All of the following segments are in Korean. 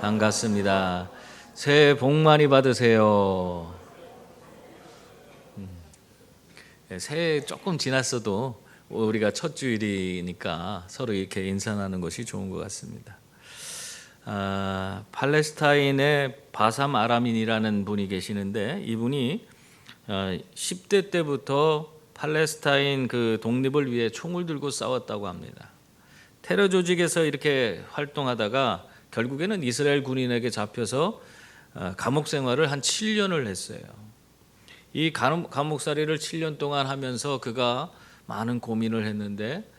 반갑습니다. 새해 복 많이 받으세요. 새해 조금 지났어도 우리가 첫 주일이니까 서로 이렇게 인사 나누는 것이 좋은 것 같습니다. 팔레스타인의 바삼 아라민이라는 분이 계시는데 이분이 10대 때부터 팔레스타인 그 독립을 위해 총을 들고 싸웠다고 합니다. 테러 조직에서 이렇게 활동하다가 결국에는 이스라엘 군인에게 잡혀서 감옥 생활을 한 7년을 했어요. 이 감옥살이를 7년 동안 하면서 그가 많은 고민을 했는데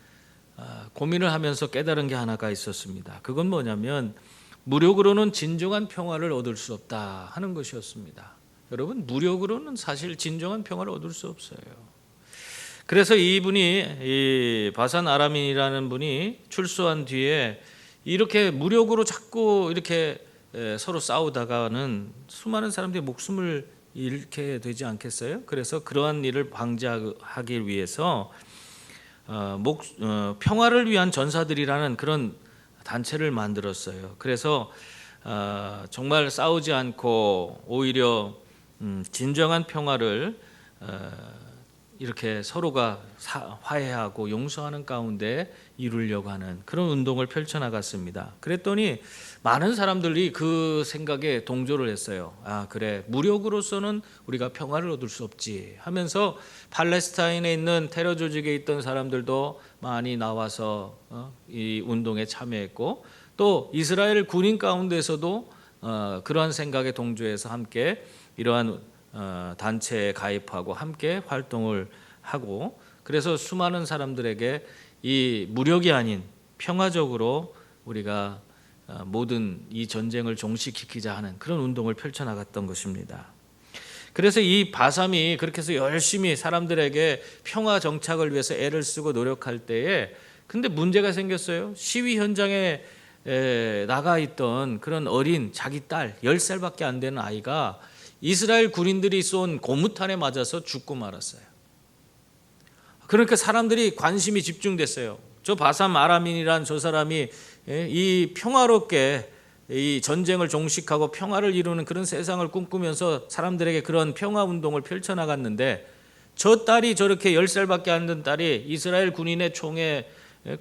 고민을 하면서 깨달은 게 하나가 있었습니다. 그건 뭐냐면 무력으로는 진정한 평화를 얻을 수 없다 하는 것이었습니다. 여러분, 무력으로는 사실 진정한 평화를 얻을 수 없어요. 그래서 이분이 이 바산 아라민이라는 분이 출소한 뒤에 이렇게 무력으로 자꾸 이렇게 서로 싸우다가는 수많은 사람들이 목숨을 잃게 되지 않겠어요? 그래서 그러한 일을 방지하기 위해서 평화를 위한 전사들이라는 그런 단체를 만들었어요. 그래서 정말 싸우지 않고 오히려 진정한 평화를 이렇게 서로가 화해하고 용서하는 가운데 이루려고 하는 그런 운동을 펼쳐나갔습니다. 그랬더니 많은 사람들이 그 생각에 동조를 했어요. 그래, 무력으로서는 우리가 평화를 얻을 수 없지 하면서 팔레스타인에 있는 테러 조직에 있던 사람들도 많이 나와서 이 운동에 참여했고, 또 이스라엘 군인 가운데서도 그러한 생각에 동조해서 함께 이러한 단체에 가입하고 함께 활동을 하고, 그래서 수많은 사람들에게 이 무력이 아닌 평화적으로 우리가 모든 이 전쟁을 종식시키자 하는 그런 운동을 펼쳐나갔던 것입니다. 그래서 이 바삼이 그렇게 해서 열심히 사람들에게 평화 정착을 위해서 애를 쓰고 노력할 때에 근데 문제가 생겼어요. 시위 현장에 나가 있던 그런 어린 자기 딸 10살밖에 안 되는 아이가 이스라엘 군인들이 쏜 고무탄에 맞아서 죽고 말았어요. 그러니까 사람들이 관심이 집중됐어요. 저 바삼 아라민이란 저 사람이 이 평화롭게 이 전쟁을 종식하고 평화를 이루는 그런 세상을 꿈꾸면서 사람들에게 그런 평화 운동을 펼쳐나갔는데 저 딸이 저렇게 10살밖에 안 된 딸이 이스라엘 군인의 총에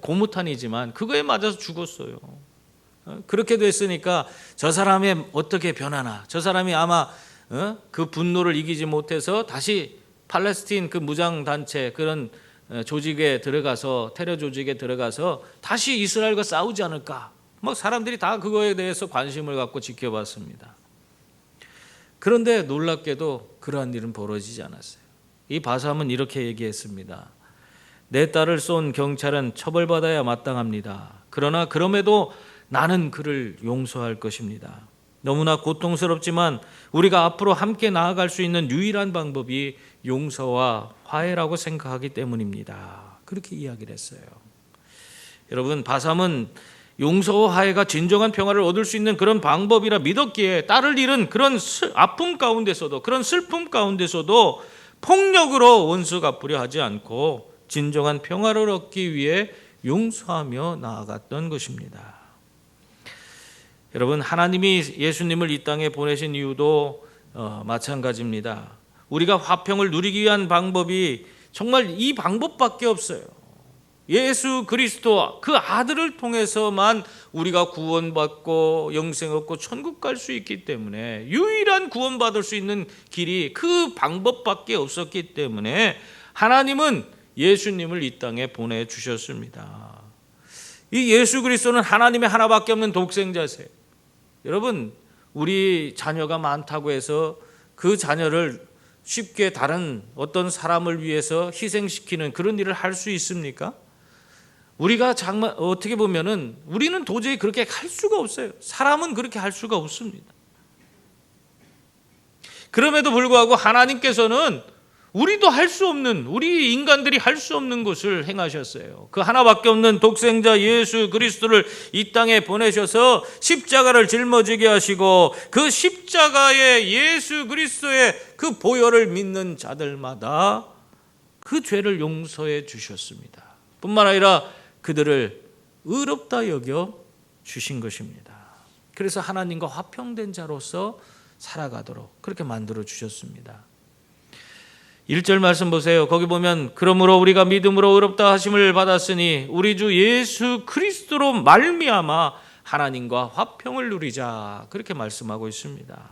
고무탄이지만 그거에 맞아서 죽었어요. 그렇게 됐으니까 저 사람이 어떻게 변하나, 저 사람이 아마 그 분노를 이기지 못해서 다시 팔레스틴 그 무장단체 그런 조직에 들어가서 테러 조직에 들어가서 다시 이스라엘과 싸우지 않을까, 막 사람들이 다 그거에 대해서 관심을 갖고 지켜봤습니다. 그런데 놀랍게도 그러한 일은 벌어지지 않았어요. 이 바삼은 이렇게 얘기했습니다. 내 딸을 쏜 경찰은 처벌받아야 마땅합니다. 그러나 그럼에도 나는 그를 용서할 것입니다. 너무나 고통스럽지만 우리가 앞으로 함께 나아갈 수 있는 유일한 방법이 용서와 화해라고 생각하기 때문입니다. 그렇게 이야기를 했어요. 여러분, 바삼은 용서와 화해가 진정한 평화를 얻을 수 있는 그런 방법이라 믿었기에 딸을 잃은 그런 아픔 가운데서도, 그런 슬픔 가운데서도 폭력으로 원수 갚으려 하지 않고 진정한 평화를 얻기 위해 용서하며 나아갔던 것입니다. 여러분, 하나님이 예수님을 이 땅에 보내신 이유도 마찬가지입니다. 우리가 화평을 누리기 위한 방법이 정말 이 방법밖에 없어요. 예수 그리스도 그 아들을 통해서만 우리가 구원받고 영생 얻고 천국 갈 수 있기 때문에, 유일한 구원받을 수 있는 길이 그 방법밖에 없었기 때문에 하나님은 예수님을 이 땅에 보내주셨습니다. 이 예수 그리스도는 하나님의 하나밖에 없는 독생자세요. 여러분, 우리 자녀가 많다고 해서 그 자녀를 쉽게 다른 어떤 사람을 위해서 희생시키는 그런 일을 할 수 있습니까? 우리가 정말 어떻게 보면은 우리는 도저히 그렇게 할 수가 없어요. 사람은 그렇게 할 수가 없습니다. 그럼에도 불구하고 하나님께서는 우리도 할 수 없는, 우리 인간들이 할 수 없는 것을 행하셨어요. 그 하나밖에 없는 독생자 예수 그리스도를 이 땅에 보내셔서 십자가를 짊어지게 하시고 그 십자가의 예수 그리스도의 그 보혈을 믿는 자들마다 그 죄를 용서해 주셨습니다. 뿐만 아니라 그들을 의롭다 여겨 주신 것입니다. 그래서 하나님과 화평된 자로서 살아가도록 그렇게 만들어 주셨습니다. 1절 말씀 보세요. 거기 보면 그러므로 우리가 믿음으로 의롭다 하심을 받았으니 우리 주 예수 그리스도로 말미암아 하나님과 화평을 누리자, 그렇게 말씀하고 있습니다.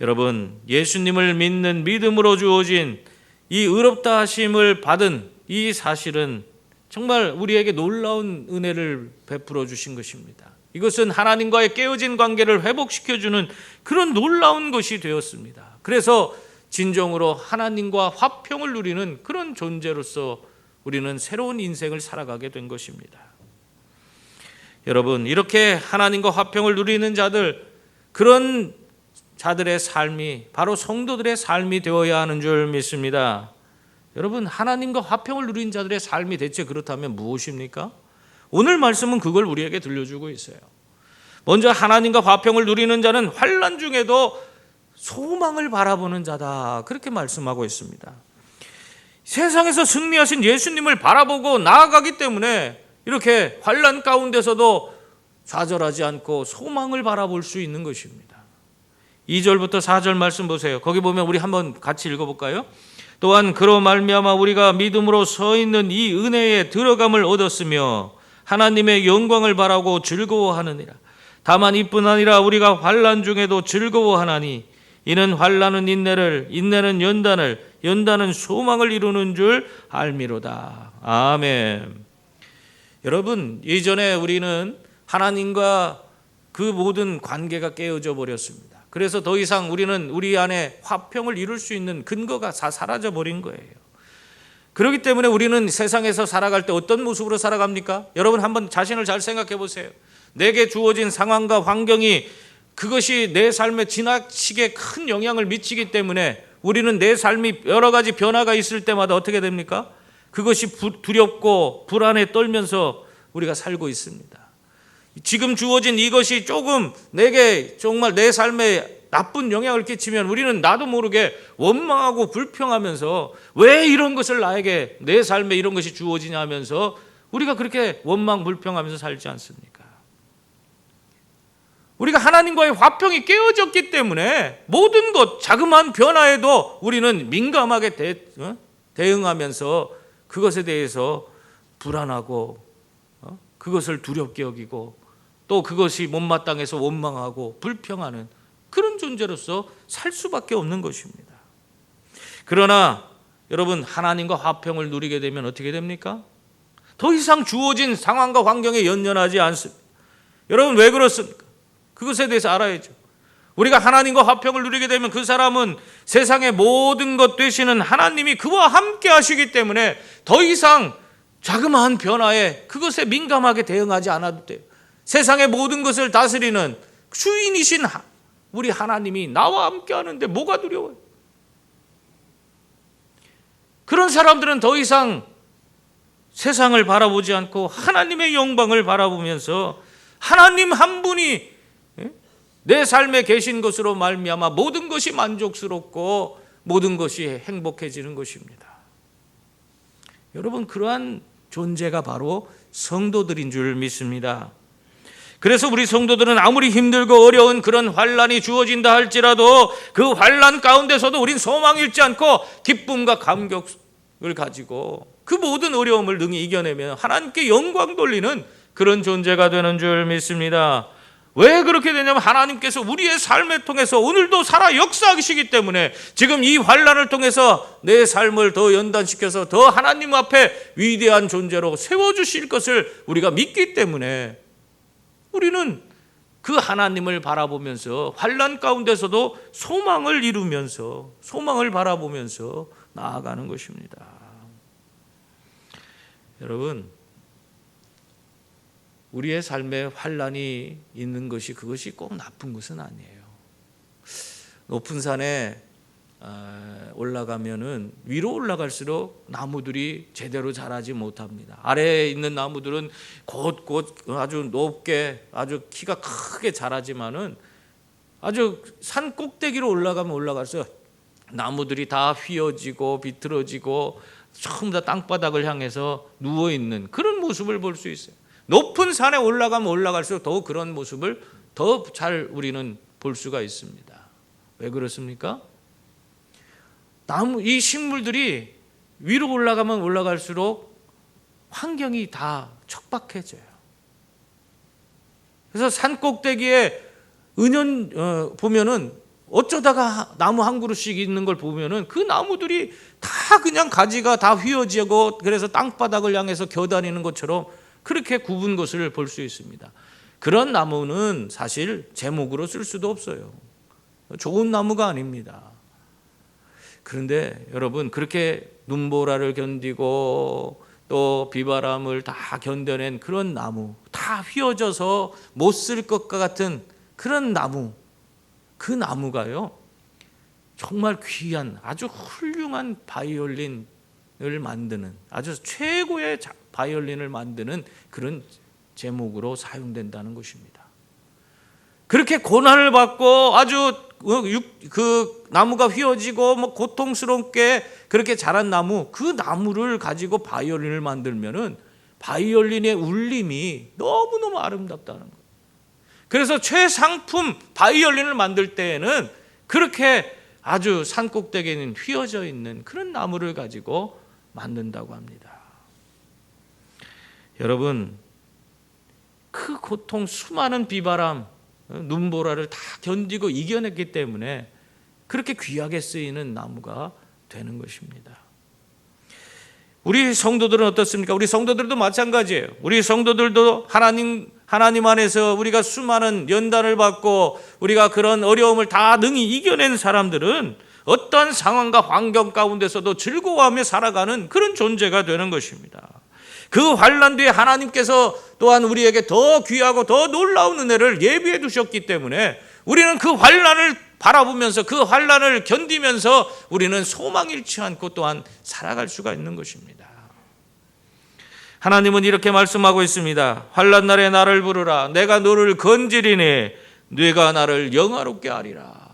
여러분, 예수님을 믿는 믿음으로 주어진 이 의롭다 하심을 받은 이 사실은 정말 우리에게 놀라운 은혜를 베풀어 주신 것입니다. 이것은 하나님과의 깨어진 관계를 회복시켜주는 그런 놀라운 것이 되었습니다. 그래서 진정으로 하나님과 화평을 누리는 그런 존재로서 우리는 새로운 인생을 살아가게 된 것입니다. 여러분, 이렇게 하나님과 화평을 누리는 자들, 그런 자들의 삶이 바로 성도들의 삶이 되어야 하는 줄 믿습니다. 여러분, 하나님과 화평을 누린 자들의 삶이 대체 그렇다면 무엇입니까? 오늘 말씀은 그걸 우리에게 들려주고 있어요. 먼저 하나님과 화평을 누리는 자는 환난 중에도 소망을 바라보는 자다, 그렇게 말씀하고 있습니다. 세상에서 승리하신 예수님을 바라보고 나아가기 때문에 이렇게 환난 가운데서도 좌절하지 않고 소망을 바라볼 수 있는 것입니다. 2절부터 4절 말씀 보세요. 거기 보면 우리 한번 같이 읽어볼까요? 또한 그로 말미암아 우리가 믿음으로 서 있는 이 은혜에 들어감을 얻었으며 하나님의 영광을 바라고 즐거워하느니라. 다만 이뿐 아니라 우리가 환난 중에도 즐거워하나니 이는 환난은 인내를, 인내는 연단을, 연단은 소망을 이루는 줄 알미로다. 아멘. 여러분, 이전에 우리는 하나님과 그 모든 관계가 깨어져 버렸습니다. 그래서 더 이상 우리는 우리 안에 화평을 이룰 수 있는 근거가 다 사라져 버린 거예요. 그렇기 때문에 우리는 세상에서 살아갈 때 어떤 모습으로 살아갑니까? 여러분, 한번 자신을 잘 생각해 보세요. 내게 주어진 상황과 환경이 그것이 내 삶에 지나치게 큰 영향을 미치기 때문에 우리는 내 삶이 여러 가지 변화가 있을 때마다 어떻게 됩니까? 그것이 두렵고 불안에 떨면서 우리가 살고 있습니다. 지금 주어진 이것이 조금 내게 정말 내 삶에 나쁜 영향을 끼치면 우리는 나도 모르게 원망하고 불평하면서 왜 이런 것을 나에게, 내 삶에 이런 것이 주어지냐 하면서 우리가 그렇게 원망 불평하면서 살지 않습니까? 우리가 하나님과의 화평이 깨어졌기 때문에 모든 것, 자그마한 변화에도 우리는 민감하게 대응하면서 그것에 대해서 불안하고 그것을 두렵게 여기고 또 그것이 못마땅해서 원망하고 불평하는 그런 존재로서 살 수밖에 없는 것입니다. 그러나 여러분, 하나님과 화평을 누리게 되면 어떻게 됩니까? 더 이상 주어진 상황과 환경에 연연하지 않습니다. 여러분, 왜 그렇습니까? 그것에 대해서 알아야죠. 우리가 하나님과 화평을 누리게 되면 그 사람은 세상의 모든 것 되시는 하나님이 그와 함께 하시기 때문에 더 이상 자그마한 변화에 그것에 민감하게 대응하지 않아도 돼요. 세상의 모든 것을 다스리는 주인이신 우리 하나님이 나와 함께 하는데 뭐가 두려워요? 그런 사람들은 더 이상 세상을 바라보지 않고 하나님의 영광을 바라보면서 하나님 한 분이 내 삶에 계신 것으로 말미암아 모든 것이 만족스럽고 모든 것이 행복해지는 것입니다. 여러분, 그러한 존재가 바로 성도들인 줄 믿습니다. 그래서 우리 성도들은 아무리 힘들고 어려운 그런 환난이 주어진다 할지라도 그 환난 가운데서도 우린 소망 잃지 않고 기쁨과 감격을 가지고 그 모든 어려움을 능히 이겨내며 하나님께 영광 돌리는 그런 존재가 되는 줄 믿습니다. 왜 그렇게 되냐면 하나님께서 우리의 삶을 통해서 오늘도 살아 역사하시기 때문에 지금 이 환난을 통해서 내 삶을 더 연단시켜서 더 하나님 앞에 위대한 존재로 세워주실 것을 우리가 믿기 때문에 우리는 그 하나님을 바라보면서 환난 가운데서도 소망을 이루면서 소망을 바라보면서 나아가는 것입니다. 여러분, 우리의 삶에 환난이 있는 것이 그것이 꼭 나쁜 것은 아니에요. 높은 산에 올라가면은 위로 올라갈수록 나무들이 제대로 자라지 못합니다. 아래에 있는 나무들은 곧곧 아주 높게 아주 키가 크게 자라지만은 아주 산 꼭대기로 올라가면 올라갈수록 나무들이 다 휘어지고 비틀어지고 전부 다 땅바닥을 향해서 누워있는 그런 모습을 볼 수 있어요. 높은 산에 올라가면 올라갈수록 더욱 그런 모습을 더 잘 우리는 볼 수가 있습니다. 왜 그렇습니까? 이 식물들이 위로 올라가면 올라갈수록 환경이 다 척박해져요. 그래서 산 꼭대기에 보면은 어쩌다가 나무 한 그루씩 있는 걸 보면은 그 나무들이 다 그냥 가지가 다 휘어지고 그래서 땅바닥을 향해서 겨다니는 것처럼 그렇게 굽은 것을 볼 수 있습니다. 그런 나무는 사실 제목으로 쓸 수도 없어요. 좋은 나무가 아닙니다. 그런데 여러분, 그렇게 눈보라를 견디고 또 비바람을 다 견뎌낸 그런 나무, 다 휘어져서 못 쓸 것과 같은 그런 나무, 그 나무가요 정말 귀한 아주 훌륭한 바이올린을 만드는, 아주 최고의 바이올린을 만드는 그런 제목으로 사용된다는 것입니다. 그렇게 고난을 받고 아주 그 나무가 휘어지고 뭐 고통스럽게 그렇게 자란 나무, 그 나무를 가지고 바이올린을 만들면은 바이올린의 울림이 너무너무 아름답다는 거예요. 그래서 최상품 바이올린을 만들 때에는 그렇게 아주 산 꼭대기에는 휘어져 있는 그런 나무를 가지고 만든다고 합니다. 여러분, 그 고통, 수많은 비바람, 눈보라를 다 견디고 이겨냈기 때문에 그렇게 귀하게 쓰이는 나무가 되는 것입니다. 우리 성도들은 어떻습니까? 우리 성도들도 마찬가지예요. 우리 성도들도 하나님 안에서 우리가 수많은 연단을 받고 우리가 그런 어려움을 다 능히 이겨낸 사람들은 어떠한 상황과 환경 가운데서도 즐거워하며 살아가는 그런 존재가 되는 것입니다. 그 환난 뒤에 하나님께서 또한 우리에게 더 귀하고 더 놀라운 은혜를 예비해 두셨기 때문에 우리는 그 환난을 바라보면서 그 환난을 견디면서 우리는 소망 잃지 않고 또한 살아갈 수가 있는 것입니다. 하나님은 이렇게 말씀하고 있습니다. 환난 날에 나를 부르라. 내가 너를 건지리니 네가 나를 영화롭게 하리라.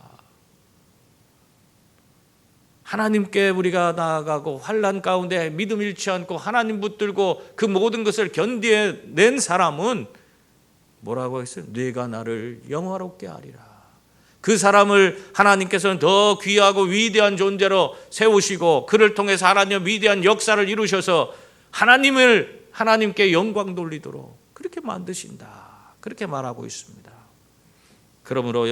하나님께 우리가 나아가고 환난 가운데 믿음 잃지 않고 하나님 붙들고 그 모든 것을 견뎌낸 사람은 뭐라고 했어요? 네가 나를 영화롭게 하리라. 그 사람을 하나님께서는 더 귀하고 위대한 존재로 세우시고 그를 통해서 하나님의 위대한 역사를 이루셔서 하나님께 영광 돌리도록 그렇게 만드신다. 그렇게 말하고 있습니다. 그러므로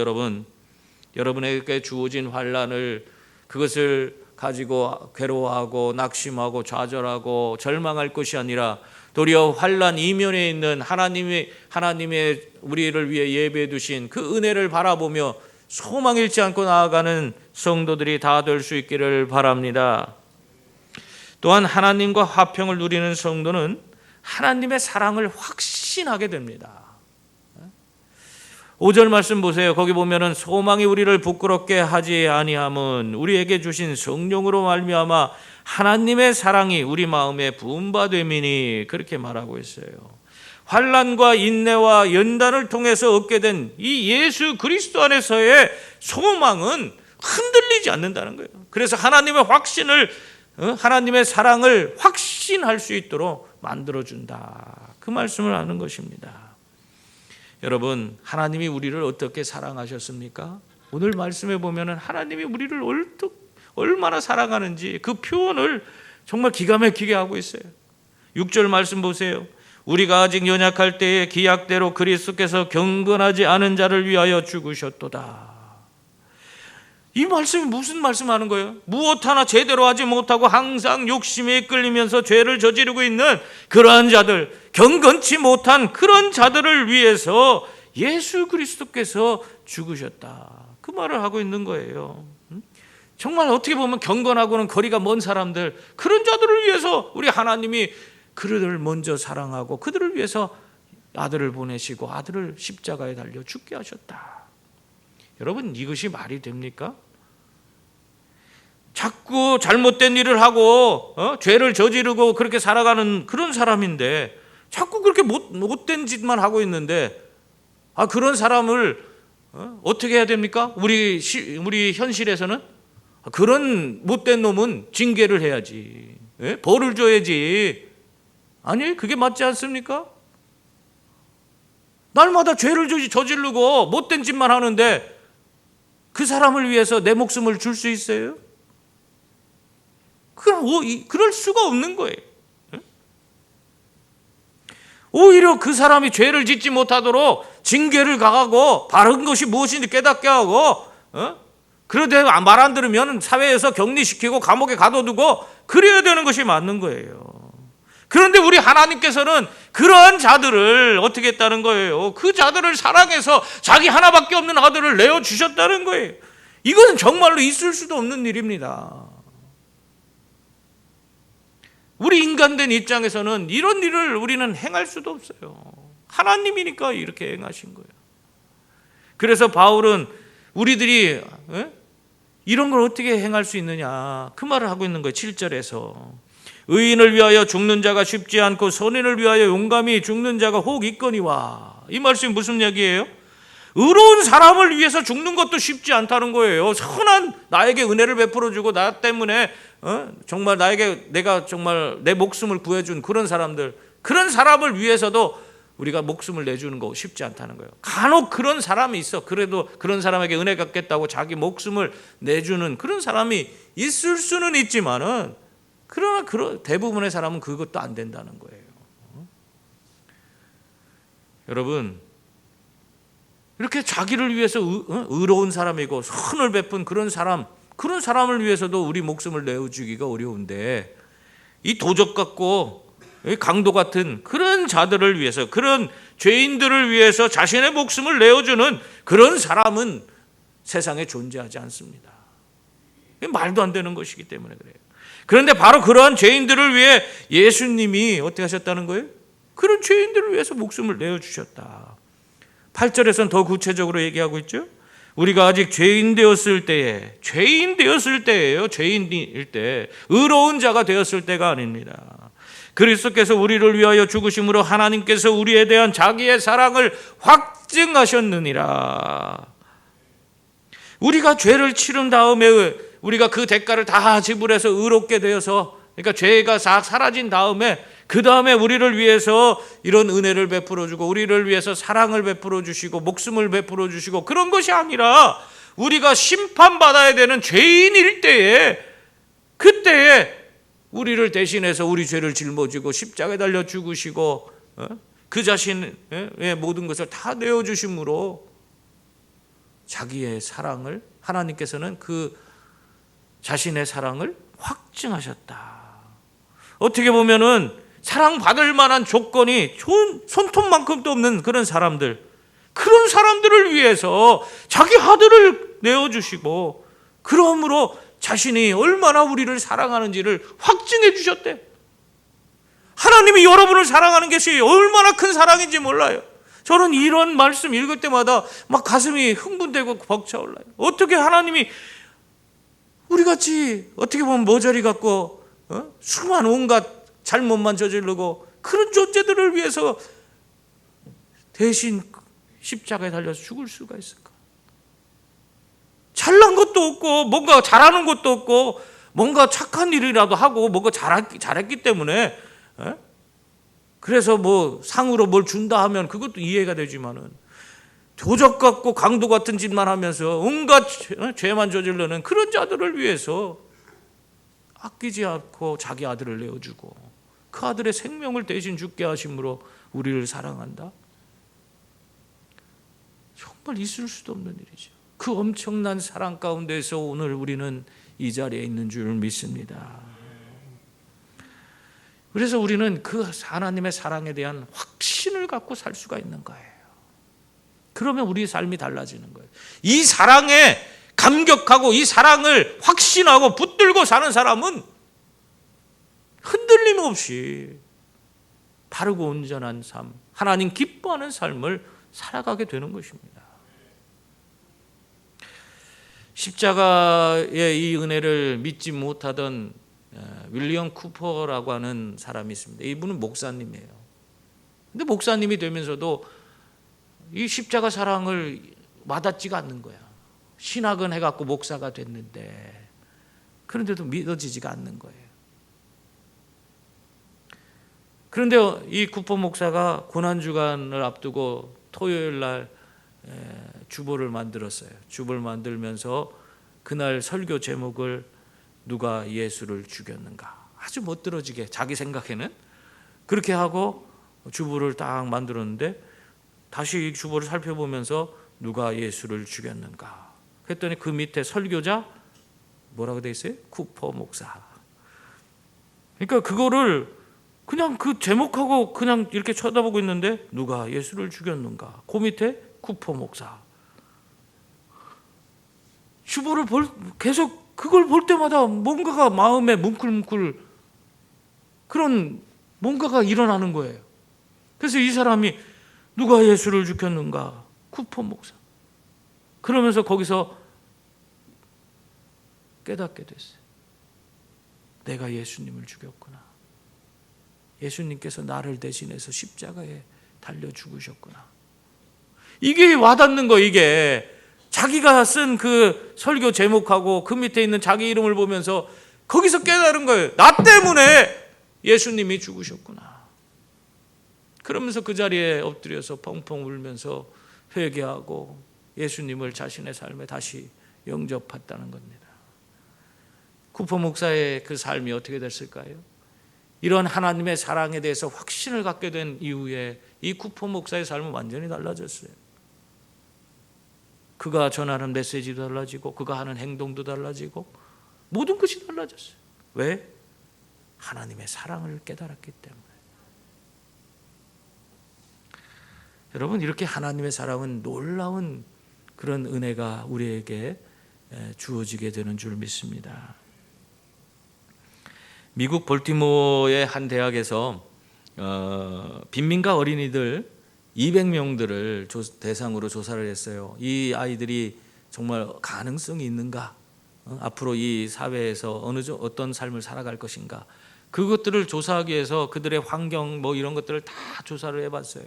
여러분에게 주어진 환난을 그것을 가지고 괴로워하고 낙심하고 좌절하고 절망할 것이 아니라 도리어 환난 이면에 있는 하나님의 우리를 위해 예배해 두신 그 은혜를 바라보며 소망 잃지 않고 나아가는 성도들이 다 될 수 있기를 바랍니다. 또한 하나님과 화평을 누리는 성도는 하나님의 사랑을 확신하게 됩니다. 5절 말씀 보세요. 거기 보면은 소망이 우리를 부끄럽게 하지 아니함은 우리에게 주신 성령으로 말미암아 하나님의 사랑이 우리 마음에 부음받음이니 그렇게 말하고 있어요. 환난과 인내와 연단을 통해서 얻게 된 이 예수 그리스도 안에서의 소망은 흔들리지 않는다는 거예요. 그래서 하나님의 하나님의 사랑을 확신할 수 있도록 만들어준다. 그 말씀을 하는 것입니다. 여러분, 하나님이 우리를 어떻게 사랑하셨습니까? 오늘 말씀에 보면은 하나님이 우리를 얼마나 사랑하는지 그 표현을 정말 기가 막히게 하고 있어요. 6절 말씀 보세요. 우리가 아직 연약할 때에 기약대로 그리스도께서 경건하지 않은 자를 위하여 죽으셨도다. 이 말씀이 무슨 말씀하는 거예요? 무엇 하나 제대로 하지 못하고 항상 욕심에 이끌리면서 죄를 저지르고 있는 그러한 자들, 경건치 못한 그런 자들을 위해서 예수 그리스도께서 죽으셨다. 그 말을 하고 있는 거예요. 정말 어떻게 보면 경건하고는 거리가 먼 사람들, 그런 자들을 위해서 우리 하나님이 그들을 먼저 사랑하고 그들을 위해서 아들을 보내시고 아들을 십자가에 달려 죽게 하셨다. 여러분, 이것이 말이 됩니까? 자꾸 잘못된 일을 하고 죄를 저지르고 그렇게 살아가는 그런 사람인데 자꾸 그렇게 못된 짓만 하고 있는데 그런 사람을 어떻게 해야 됩니까? 우리 현실에서는 그런 못된 놈은 징계를 해야지, 벌을 줘야지. 아니, 그게 맞지 않습니까? 날마다 죄를 저지르고 못된 짓만 하는데 그 사람을 위해서 내 목숨을 줄 수 있어요? 그럴 수가 없는 거예요. 오히려 그 사람이 죄를 짓지 못하도록 징계를 가하고 바른 것이 무엇인지 깨닫게 하고, 그런데 말 안 들으면 사회에서 격리시키고 감옥에 가둬두고 그래야 되는 것이 맞는 거예요. 그런데 우리 하나님께서는 그러한 자들을 어떻게 했다는 거예요? 그 자들을 사랑해서 자기 하나밖에 없는 아들을 내어주셨다는 거예요. 이것은 정말로 있을 수도 없는 일입니다. 우리 인간된 입장에서는 이런 일을 우리는 행할 수도 없어요. 하나님이니까 이렇게 행하신 거예요. 그래서 바울은 우리들이 이런 걸 어떻게 행할 수 있느냐 그 말을 하고 있는 거예요. 7절에서 의인을 위하여 죽는 자가 쉽지 않고 선인을 위하여 용감히 죽는 자가 혹 있거니와. 이 말씀이 무슨 얘기예요? 의로운 사람을 위해서 죽는 것도 쉽지 않다는 거예요. 선한 나에게 은혜를 베풀어주고 나 때문에 정말 내가 정말 내 목숨을 구해준 그런 사람들, 그런 사람을 위해서도 우리가 목숨을 내주는 거 쉽지 않다는 거예요. 간혹 그런 사람이 있어. 그래도 그런 사람에게 은혜 갚겠다고 자기 목숨을 내주는 그런 사람이 있을 수는 있지만은, 그러나 대부분의 사람은 그것도 안 된다는 거예요. 여러분, 이렇게 자기를 위해서 의로운 사람이고 선을 베푼 그런 사람을 위해서도 우리 목숨을 내어주기가 어려운데, 이 도적 같고 강도 같은 그런 자들을 위해서, 그런 죄인들을 위해서 자신의 목숨을 내어주는 그런 사람은 세상에 존재하지 않습니다. 말도 안 되는 것이기 때문에 그래요. 그런데 바로 그러한 죄인들을 위해 예수님이 어떻게 하셨다는 거예요? 그런 죄인들을 위해서 목숨을 내어주셨다. 8절에서는 더 구체적으로 얘기하고 있죠. 우리가 아직 죄인 되었을 때예요. 죄인일 때, 의로운 자가 되었을 때가 아닙니다. 그리스도께서 우리를 위하여 죽으심으로 하나님께서 우리에 대한 자기의 사랑을 확증하셨느니라. 우리가 죄를 치른 다음에 우리가 그 대가를 다 지불해서 의롭게 되어서, 그러니까 죄가 사라진 다음에 그 다음에 우리를 위해서 이런 은혜를 베풀어 주고 우리를 위해서 사랑을 베풀어 주시고 목숨을 베풀어 주시고, 그런 것이 아니라 우리가 심판받아야 되는 죄인일 때에, 그때에 우리를 대신해서 우리 죄를 짊어지고 십자가에 달려 죽으시고 그 자신의 모든 것을 다 내어주심으로 자기의 사랑을, 하나님께서는 그 자신의 사랑을 확증하셨다. 어떻게 보면은 사랑받을 만한 조건이 손톱만큼도 없는 그런 사람들을 위해서 자기 아들을 내어주시고, 그러므로 자신이 얼마나 우리를 사랑하는지를 확증해 주셨대. 하나님이 여러분을 사랑하는 것이 얼마나 큰 사랑인지 몰라요. 저는 이런 말씀 읽을 때마다 막 가슴이 흥분되고 벅차올라요. 어떻게 하나님이 우리같이 어떻게 보면 머저리 같고 수많은 온갖 잘못만 저지르고 그런 존재들을 위해서 대신 십자가에 달려서 죽을 수가 있을까? 잘난 것도 없고 뭔가 잘하는 것도 없고 뭔가 착한 일이라도 하고 뭔가 잘했기 때문에 그래서 뭐 상으로 뭘 준다 하면 그것도 이해가 되지만은, 도적 같고 강도 같은 짓만 하면서 온갖 죄만 저지르는 그런 자들을 위해서 아끼지 않고 자기 아들을 내어주고 그 아들의 생명을 대신 죽게 하심으로 우리를 사랑한다? 정말 있을 수도 없는 일이죠. 그 엄청난 사랑 가운데서 오늘 우리는 이 자리에 있는 줄 믿습니다. 그래서 우리는 그 하나님의 사랑에 대한 확신을 갖고 살 수가 있는 거예요. 그러면 우리 삶이 달라지는 거예요. 이 사랑에 감격하고 이 사랑을 확신하고 붙들고 사는 사람은 흔들림 없이 바르고 온전한 삶, 하나님 기뻐하는 삶을 살아가게 되는 것입니다. 십자가의 이 은혜를 믿지 못하던 윌리엄 쿠퍼라고 하는 사람이 있습니다. 이분은 목사님이에요. 근데 목사님이 되면서도 이 십자가 사랑을 와닿지가 않는 거야. 신학은 해갖고 목사가 됐는데 그런데도 믿어지지가 않는 거예요. 그런데 이 쿠퍼 목사가 고난주간을 앞두고 토요일 날 주보를 만들었어요. 주보를 만들면서 그날 설교 제목을 누가 예수를 죽였는가, 아주 멋들어지게 자기 생각에는 그렇게 하고 주보를 딱 만들었는데, 다시 이 주보를 살펴보면서 누가 예수를 죽였는가 했더니 그 밑에 설교자 뭐라고 돼 있어요? 쿠퍼 목사. 그러니까 그거를 그냥 그 제목하고 그냥 이렇게 쳐다보고 있는데 누가 예수를 죽였는가, 그 밑에 쿠퍼 목사. 주보를 계속 그걸 볼 때마다 뭔가가 마음에 뭉클뭉클 그런 뭔가가 일어나는 거예요. 그래서 이 사람이 누가 예수를 죽였는가, 쿠퍼 목사. 그러면서 거기서 깨닫게 됐어요. 내가 예수님을 죽였구나. 예수님께서 나를 대신해서 십자가에 달려 죽으셨구나. 이게 와닿는 거. 이게 자기가 쓴 그 설교 제목하고 그 밑에 있는 자기 이름을 보면서 거기서 깨달은 거예요. 나 때문에 예수님이 죽으셨구나. 그러면서 그 자리에 엎드려서 펑펑 울면서 회개하고 예수님을 자신의 삶에 다시 영접했다는 겁니다. 쿠퍼 목사의 그 삶이 어떻게 됐을까요? 이런 하나님의 사랑에 대해서 확신을 갖게 된 이후에 이 쿠퍼 목사의 삶은 완전히 달라졌어요. 그가 전하는 메시지도 달라지고 그가 하는 행동도 달라지고 모든 것이 달라졌어요. 왜? 하나님의 사랑을 깨달았기 때문에. 여러분, 이렇게 하나님의 사랑은 놀라운 그런 은혜가 우리에게 주어지게 되는 줄 믿습니다. 미국 볼티모어의 한 대학에서 빈민가 어린이들 200명들을 대상으로 조사를 했어요. 이 아이들이 정말 가능성이 있는가? 앞으로 이 사회에서 어떤 삶을 살아갈 것인가? 그것들을 조사하기 위해서 그들의 환경 뭐 이런 것들을 다 조사를 해봤어요.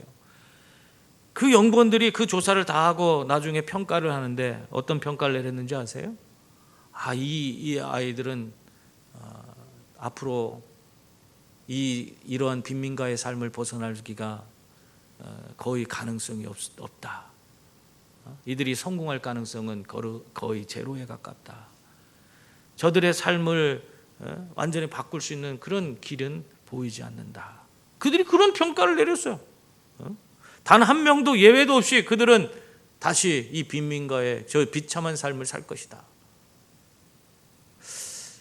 그 연구원들이 그 조사를 다 하고 나중에 평가를 하는데 어떤 평가를 내렸는지 아세요? 이 아이들은 앞으로 이러한 빈민가의 삶을 벗어나기가 거의 가능성이 없다. 이들이 성공할 가능성은 거의 제로에 가깝다. 저들의 삶을 완전히 바꿀 수 있는 그런 길은 보이지 않는다. 그들이 그런 평가를 내렸어요. 단 한 명도 예외도 없이 그들은 다시 이 빈민가의 저 비참한 삶을 살 것이다.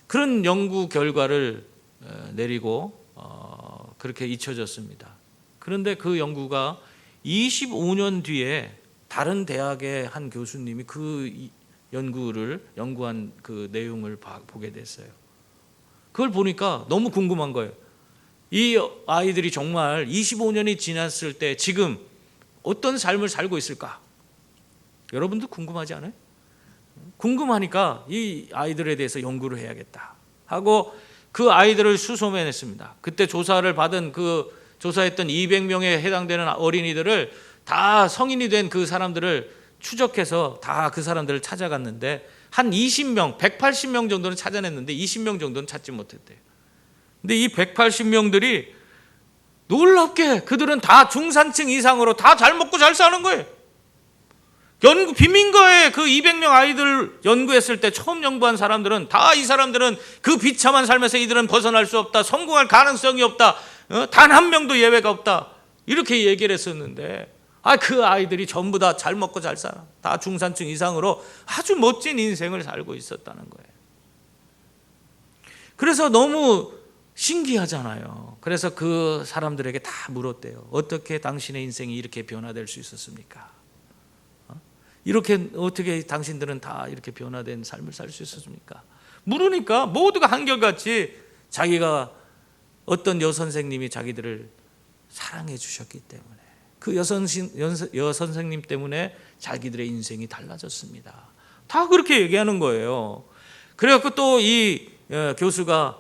그런 연구 결과를 내리고 그렇게 잊혀졌습니다. 그런데 그 연구가 25년 뒤에 다른 대학의 한 교수님이 그 연구한 그 내용을 보게 됐어요. 그걸 보니까 너무 궁금한 거예요. 이 아이들이 정말 25년이 지났을 때 지금 어떤 삶을 살고 있을까? 여러분도 궁금하지 않아요? 궁금하니까 이 아이들에 대해서 연구를 해야겠다 하고 그 아이들을 수소문했습니다. 그때 조사했던 200명에 해당되는 어린이들을 다 성인이 된 그 사람들을 추적해서 다 그 사람들을 찾아갔는데 한 20명, 180명 정도는 찾아냈는데 20명 정도는 찾지 못했대요. 근데 이 180명들이 놀랍게 그들은 다 중산층 이상으로 다 잘 먹고 잘 사는 거예요. 빈민가에 그 200명 아이들 연구했을 때 처음 연구한 사람들은 다 이 사람들은 그 비참한 삶에서 이들은 벗어날 수 없다. 성공할 가능성이 없다. 단 한 명도 예외가 없다. 이렇게 얘기를 했었는데 그 아이들이 전부 다 잘 먹고 잘 살아. 다 중산층 이상으로 아주 멋진 인생을 살고 있었다는 거예요. 그래서 너무 신기하잖아요. 그래서 그 사람들에게 다 물었대요. 어떻게 당신의 인생이 이렇게 변화될 수 있었습니까? 이렇게 어떻게 당신들은 다 이렇게 변화된 삶을 살 수 있었습니까? 물으니까 모두가 한결같이 자기가 어떤 여선생님이 자기들을 사랑해 주셨기 때문에 그 여선생님 때문에 자기들의 인생이 달라졌습니다. 다 그렇게 얘기하는 거예요. 그래갖고 또 이 교수가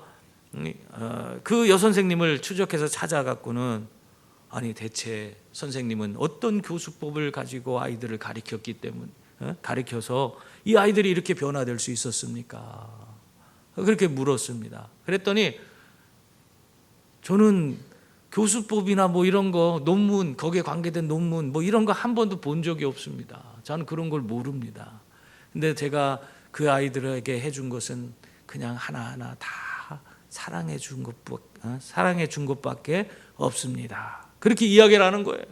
그 여선생님을 추적해서 찾아갖고는 대체 선생님은 어떤 교수법을 가지고 아이들을 가르쳐서 이 아이들이 이렇게 변화될 수 있었습니까? 그렇게 물었습니다. 그랬더니 저는 교수법이나 뭐 이런 거 논문, 거기에 관계된 논문 뭐 이런 거 한 번도 본 적이 없습니다. 저는 그런 걸 모릅니다. 근데 제가 그 아이들에게 해준 것은 그냥 하나하나 다 사랑해 준 것밖에 없습니다. 그렇게 이야기를 하는 거예요.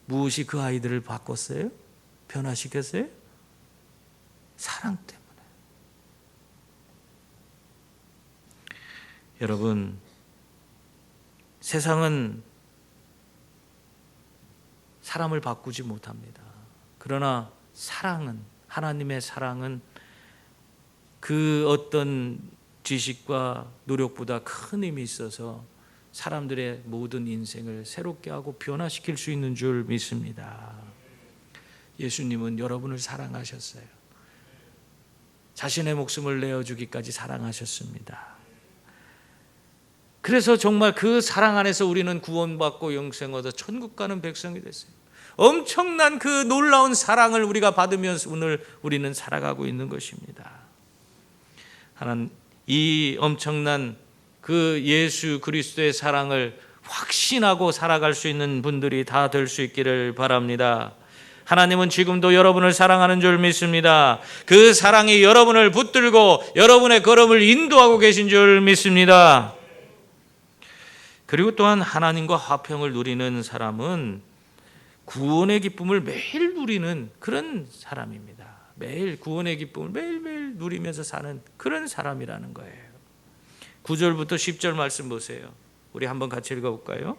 무엇이 그 아이들을 바꿨어요? 변화시켰어요? 사랑 때문에. 여러분, 세상은 사람을 바꾸지 못합니다. 그러나 사랑은, 하나님의 사랑은 그 어떤 지식과 노력보다 큰 힘이 있어서 사람들의 모든 인생을 새롭게 하고 변화시킬 수 있는 줄 믿습니다. 예수님은 여러분을 사랑하셨어요. 자신의 목숨을 내어주기까지 사랑하셨습니다. 그래서 정말 그 사랑 안에서 우리는 구원받고 영생 얻어 천국 가는 백성이 됐어요. 엄청난 그 놀라운 사랑을 우리가 받으면서 오늘 우리는 살아가고 있는 것입니다. 하나님, 이 엄청난 그 예수 그리스도의 사랑을 확신하고 살아갈 수 있는 분들이 다 될 수 있기를 바랍니다. 하나님은 지금도 여러분을 사랑하는 줄 믿습니다. 그 사랑이 여러분을 붙들고 여러분의 걸음을 인도하고 계신 줄 믿습니다. 그리고 또한 하나님과 화평을 누리는 사람은 구원의 기쁨을 매일 누리는 그런 사람입니다. 매일 구원의 기쁨을 매일매일 누리면서 사는 그런 사람이라는 거예요. 9절부터 10절 말씀 보세요. 우리 한번 같이 읽어볼까요?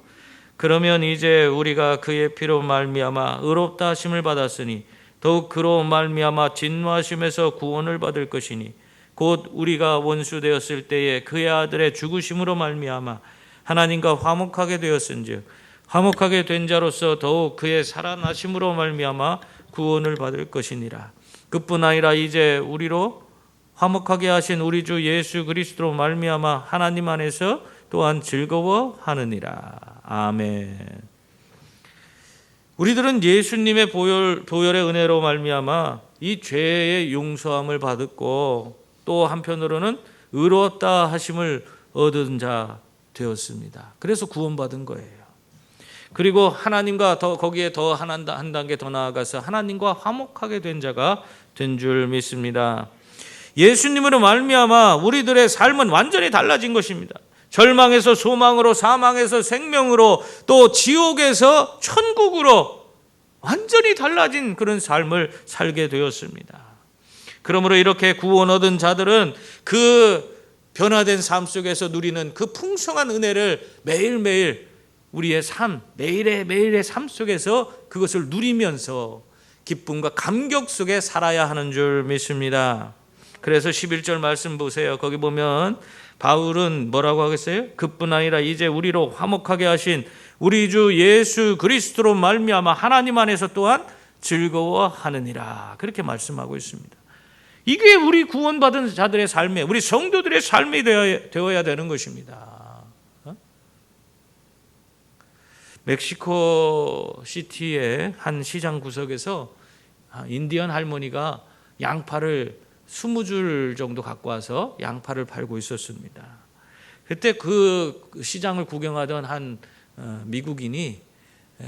그러면 이제 우리가 그의 피로 말미암아 의롭다 하심을 받았으니 더욱 그로 말미암아 진노하심에서 구원을 받을 것이니 곧 우리가 원수 되었을 때에 그의 아들의 죽으심으로 말미암아 하나님과 화목하게 되었은즉 화목하게 된 자로서 더욱 그의 살아나심으로 말미암아 구원을 받을 것이니라. 그뿐 아니라 이제 우리로 화목하게 하신 우리 주 예수 그리스도로 말미암아 하나님 안에서 또한 즐거워하느니라. 아멘. 우리들은 예수님의 보혈의 은혜로 말미암아 이 죄의 용서함을 받았고 또 한편으로는 의롭다 하심을 얻은 자 되었습니다. 그래서 구원받은 거예요. 그리고 하나님과 거기에 더 한 단계 더 나아가서 하나님과 화목하게 된 자가 된 줄 믿습니다. 예수님으로 말미암아 우리들의 삶은 완전히 달라진 것입니다. 절망에서 소망으로, 사망에서 생명으로, 또 지옥에서 천국으로 완전히 달라진 그런 삶을 살게 되었습니다. 그러므로 이렇게 구원 얻은 자들은 그 변화된 삶 속에서 누리는 그 풍성한 은혜를 매일매일 우리의 삶, 매일의 삶 속에서 그것을 누리면서 기쁨과 감격 속에 살아야 하는 줄 믿습니다. 그래서 11절 말씀 보세요. 거기 보면 바울은 뭐라고 하겠어요? 그뿐 아니라 이제 우리로 화목하게 하신 우리 주 예수 그리스도로 말미암아 하나님 안에서 또한 즐거워하느니라. 그렇게 말씀하고 있습니다. 이게 우리 구원받은 자들의 삶에, 우리 성도들의 삶이 되어야 되는 것입니다. 멕시코 시티의 한 시장 구석에서 인디언 할머니가 양파를 20줄 정도 갖고 와서 양파를 팔고 있었습니다. 그때 그 시장을 구경하던 한 미국인이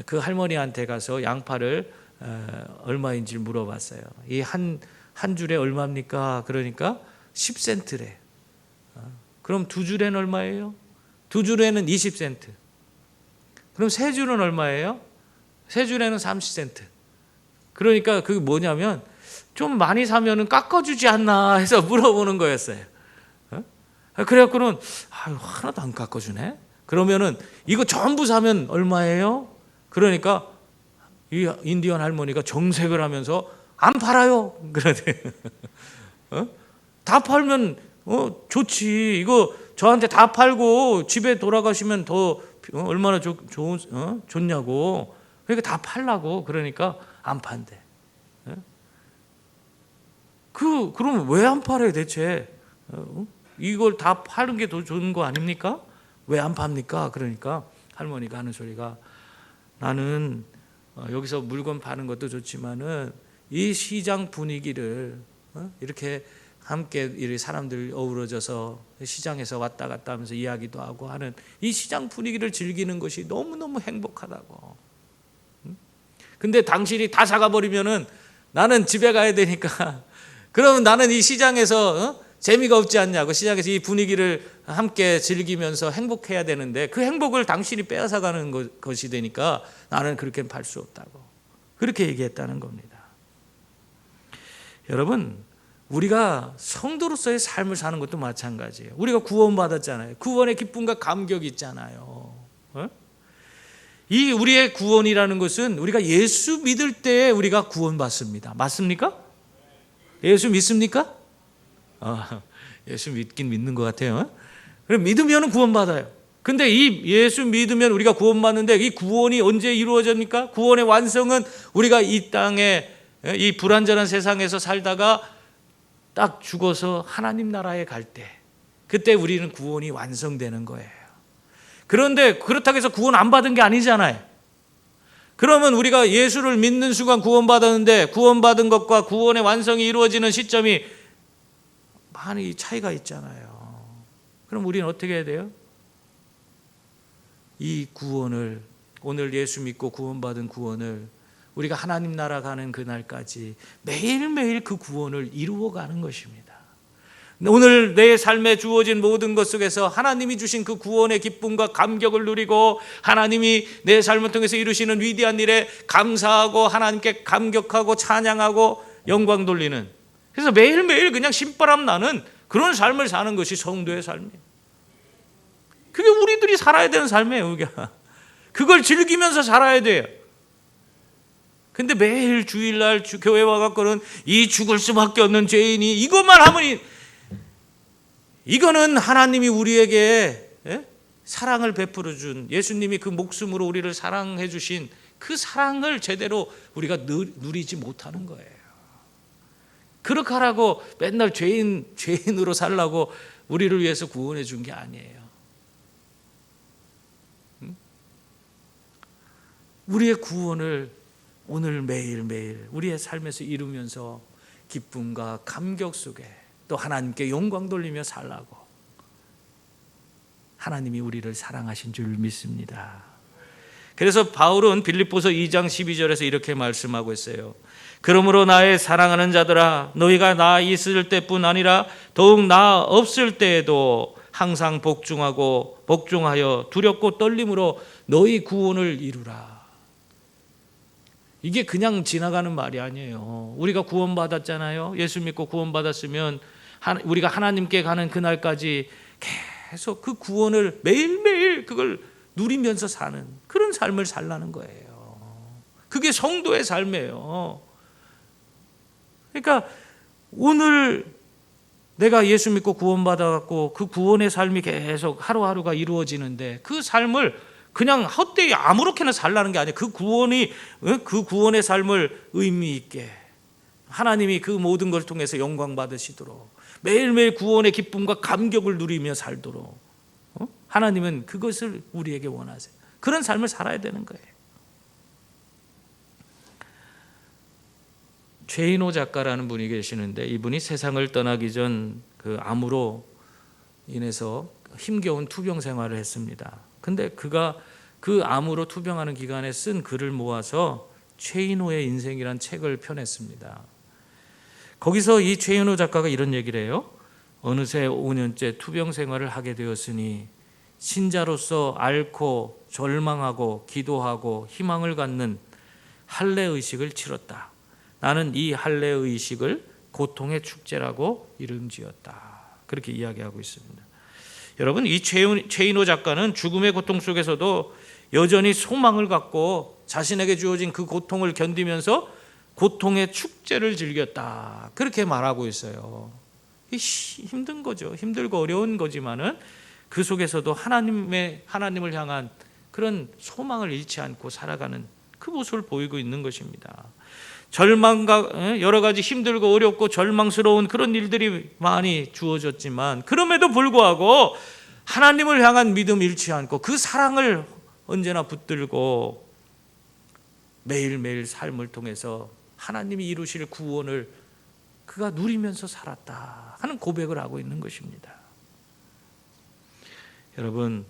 그 할머니한테 가서 양파를 얼마인지 물어봤어요. 이 한 줄에 얼마입니까? 그러니까 10센트래. 그럼 2줄에는 얼마예요? 2줄에는 20센트. 그럼 3줄은 얼마예요? 3줄에는 30센트. 그러니까 그게 뭐냐면 좀 많이 사면은 깎아주지 않나 해서 물어보는 거였어요. 그래갖고는 하나도 안 깎아주네. 그러면은 이거 전부 사면 얼마예요? 그러니까 이 인디언 할머니가 정색을 하면서 안 팔아요. 그러네. 다 팔면 좋지. 이거 저한테 다 팔고 집에 돌아가시면 더 얼마나 좋냐고. 그러니까 다 팔라고. 그러니까 안 판대. 그럼 왜 안 팔아요 대체? 이걸 다 파는 게 더 좋은 거 아닙니까? 왜 안 팝니까? 그러니까 할머니가 하는 소리가 나는 여기서 물건 파는 것도 좋지만은 이 시장 분위기를 이렇게 함께 이 사람들 어우러져서 시장에서 왔다 갔다 하면서 이야기도 하고 하는 이 시장 분위기를 즐기는 것이 너무너무 행복하다고. 근데 당신이 다 사가버리면은 나는 집에 가야 되니까 그러면 나는 이 시장에서 재미가 없지 않냐고. 시장에서 이 분위기를 함께 즐기면서 행복해야 되는데 그 행복을 당신이 빼앗아가는 것이 되니까 나는 그렇게 팔 수 없다고. 그렇게 얘기했다는 겁니다. 여러분, 우리가 성도로서의 삶을 사는 것도 마찬가지예요. 우리가 구원받았잖아요. 구원의 기쁨과 감격이 있잖아요. 이 우리의 구원이라는 것은 우리가 예수 믿을 때에 우리가 구원받습니다. 맞습니까? 예수 믿습니까? 예수 믿긴 믿는 것 같아요. 그럼 믿으면 구원받아요. 근데 이 예수 믿으면 우리가 구원받는데 이 구원이 언제 이루어집니까? 구원의 완성은 우리가 이 땅에 이 불완전한 세상에서 살다가 딱 죽어서 하나님 나라에 갈 때, 그때 우리는 구원이 완성되는 거예요. 그런데 그렇다고 해서 구원 안 받은 게 아니잖아요. 그러면 우리가 예수를 믿는 순간 구원받았는데 구원받은 것과 구원의 완성이 이루어지는 시점이 많이 차이가 있잖아요. 그럼 우리는 어떻게 해야 돼요? 이 구원을, 오늘 예수 믿고 구원받은 구원을 우리가 하나님 나라 가는 그날까지 매일매일 그 구원을 이루어가는 것입니다. 오늘 내 삶에 주어진 모든 것 속에서 하나님이 주신 그 구원의 기쁨과 감격을 누리고 하나님이 내 삶을 통해서 이루시는 위대한 일에 감사하고 하나님께 감격하고 찬양하고 영광 돌리는, 그래서 매일매일 그냥 신바람 나는 그런 삶을 사는 것이 성도의 삶이에요. 그게 우리들이 살아야 되는 삶이에요. 우리가 그걸 즐기면서 살아야 돼요. 근데 매일 주일날 교회 와갖고는 이 죽을 수밖에 없는 죄인이 이것만 하면 이거는 하나님이 우리에게 사랑을 베풀어 준, 예수님이 그 목숨으로 우리를 사랑해 주신 그 사랑을 제대로 우리가 누리지 못하는 거예요. 그렇게 하라고 맨날 죄인으로 살라고 우리를 위해서 구원해 준 게 아니에요. 우리의 구원을 오늘 매일매일 우리의 삶에서 이루면서 기쁨과 감격 속에 또 하나님께 영광 돌리며 살라고 하나님이 우리를 사랑하신 줄 믿습니다. 그래서 바울은 빌립보서 2장 12절에서 이렇게 말씀하고 있어요. 그러므로 나의 사랑하는 자들아, 너희가 나 있을 때뿐 아니라 더욱 나 없을 때에도 항상 복종하여 두렵고 떨림으로 너희 구원을 이루라. 이게 그냥 지나가는 말이 아니에요. 우리가 구원받았잖아요. 예수 믿고 구원받았으면 우리가 하나님께 가는 그날까지 계속 그 구원을 매일매일 그걸 누리면서 사는 그런 삶을 살라는 거예요. 그게 성도의 삶이에요. 그러니까 오늘 내가 예수 믿고 구원받아갖고 그 구원의 삶이 계속 하루하루가 이루어지는데 그 삶을 그냥 헛되이 아무렇게나 살라는 게 아니에요. 그 구원의 삶을 의미 있게 하나님이 그 모든 것을 통해서 영광 받으시도록 매일매일 구원의 기쁨과 감격을 누리며 살도록 하나님은 그것을 우리에게 원하세요. 그런 삶을 살아야 되는 거예요. 최인호 작가라는 분이 계시는데 이분이 세상을 떠나기 전 그 암으로 인해서 힘겨운 투병 생활을 했습니다. 근데 그가 그 암으로 투병하는 기간에 쓴 글을 모아서 최인호의 인생이란 책을 펴냈습니다. 거기서 이 최인호 작가가 이런 얘기를 해요. 어느새 5년째 투병 생활을 하게 되었으니 신자로서 앓고 절망하고 기도하고 희망을 갖는 할례의식을 치렀다. 나는 이 할례의식을 고통의 축제라고 이름지었다. 그렇게 이야기하고 있습니다. 여러분, 이 최인호 작가는 죽음의 고통 속에서도 여전히 소망을 갖고 자신에게 주어진 그 고통을 견디면서 고통의 축제를 즐겼다. 그렇게 말하고 있어요. 힘든 거죠. 힘들고 어려운 거지만은 그 속에서도 하나님을 향한 그런 소망을 잃지 않고 살아가는 그 모습을 보이고 있는 것입니다. 절망과 여러 가지 힘들고 어렵고 절망스러운 그런 일들이 많이 주어졌지만 그럼에도 불구하고 하나님을 향한 믿음 잃지 않고 그 사랑을 언제나 붙들고 매일매일 삶을 통해서 하나님이 이루실 구원을 그가 누리면서 살았다 하는 고백을 하고 있는 것입니다. 여러분,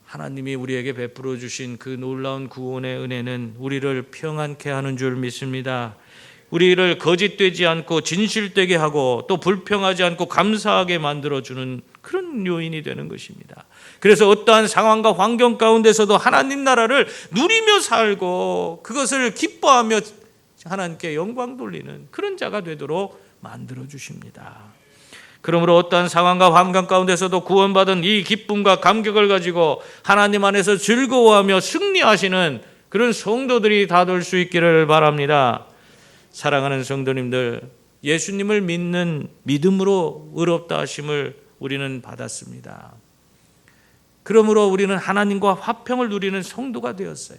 하나님이 우리에게 베풀어 주신 그 놀라운 구원의 은혜는 우리를 평안케 하는 줄 믿습니다. 우리를 거짓되지 않고 진실되게 하고 또 불평하지 않고 감사하게 만들어주는 그런 요인이 되는 것입니다. 그래서 어떠한 상황과 환경 가운데서도 하나님 나라를 누리며 살고 그것을 기뻐하며 하나님께 영광 돌리는 그런 자가 되도록 만들어 주십니다. 그러므로 어떠한 상황과 환경 가운데서도 구원받은 이 기쁨과 감격을 가지고 하나님 안에서 즐거워하며 승리하시는 그런 성도들이 다 될 수 있기를 바랍니다. 사랑하는 성도님들, 예수님을 믿는 믿음으로 의롭다 하심을 우리는 받았습니다. 그러므로 우리는 하나님과 화평을 누리는 성도가 되었어요.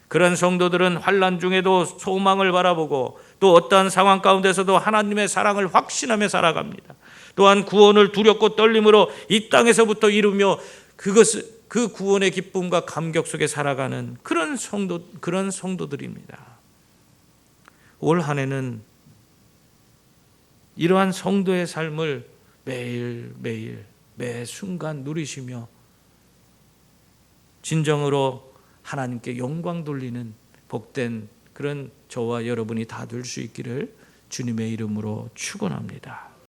그런 성도들은 환난 중에도 소망을 바라보고 또 어떠한 상황 가운데서도 하나님의 사랑을 확신하며 살아갑니다. 또한 구원을 두렵고 떨림으로 이 땅에서부터 이루며 그 구원의 기쁨과 감격 속에 살아가는 그런 성도들입니다. 올 한 해는 이러한 성도의 삶을 매일매일 매 순간 누리시며 진정으로 하나님께 영광 돌리는 복된 그런 저와 여러분이 다 될 수 있기를 주님의 이름으로 축원합니다.